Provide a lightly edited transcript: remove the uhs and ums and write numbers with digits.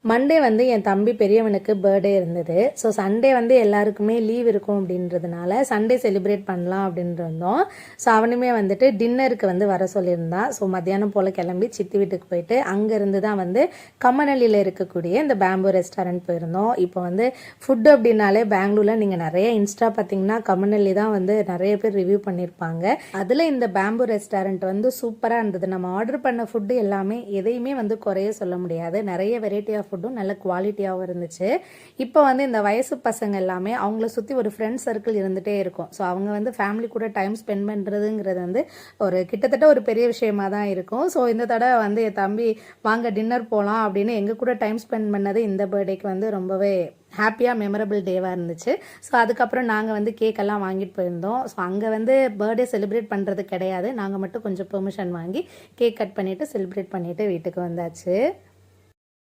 Monday வந்து என் தம்பி பெரியவனுக்கு பர்த்டே இருந்தது. ஸோ சண்டே வந்து எல்லாருக்குமே லீவ் இருக்கும் அப்படின்றதுனால சண்டே செலிப்ரேட் பண்ணலாம் அப்படின்ட்டு இருந்தோம். ஸோ அவனுமே வந்துட்டு டின்னருக்கு வந்து வர சொல்லியிருந்தான். ஸோ மத்தியானம் போல் கிளம்பி சித்தி வீட்டுக்கு போயிட்டு அங்கேருந்து தான் வந்து கம்மநல்லியில் இருக்கக்கூடிய இந்த பேம்பு ரெஸ்டாரண்ட் போயிருந்தோம். இப்போ வந்து ஃபுட்டு அப்படின்னாலே பெங்களூரில் நீங்கள் நிறைய இன்ஸ்டா பார்த்தீங்கன்னா கம்மநல்லி தான் வந்து நிறைய பேர் ரிவ்யூ பண்ணியிருப்பாங்க. அதில் இந்த பேம்பு ரெஸ்டாரண்ட் வந்து சூப்பராக இருந்தது. நம்ம ஆர்டர் பண்ண ஃபுட்டு எல்லாமே எதையுமே வந்து குறைய சொல்ல முடியாது. நிறைய வெரைட்டி ஆஃப் ஃபுட்டும் நல்ல குவாலிட்டியாகவும் இருந்துச்சு. இப்போ வந்து இந்த வயசு பசங்க எல்லாமே அவங்கள சுற்றி ஒரு ஃப்ரெண்ட் சர்க்கிள் இருந்துகிட்டே இருக்கும். ஸோ அவங்க வந்து ஃபேமிலி கூட டைம் ஸ்பெண்ட் பண்ணுறதுங்கிறது வந்து ஒரு கிட்டத்தட்ட ஒரு பெரிய விஷயமா தான் இருக்கும். ஸோ இந்த தடவை வந்து என் தம்பி வாங்க டின்னர் போகலாம் அப்படின்னு எங்கள் கூட டைம் ஸ்பெண்ட் பண்ணது இந்த பர்த்டேக்கு வந்து ரொம்பவே ஹாப்பியாக மெமரபிள் டேவாக இருந்துச்சு. ஸோ அதுக்கப்புறம் நாங்கள் வந்து கேக்கெல்லாம் வாங்கிட்டு போயிருந்தோம். ஸோ அங்கே வந்து பர்த்டே செலிப்ரேட் பண்ணுறது கிடையாது. நாங்கள் மட்டும் கொஞ்சம் பெர்மிஷன் வாங்கி கேக் கட் பண்ணிவிட்டு செலிப்ரேட் பண்ணிவிட்டு வீட்டுக்கு வந்தாச்சு.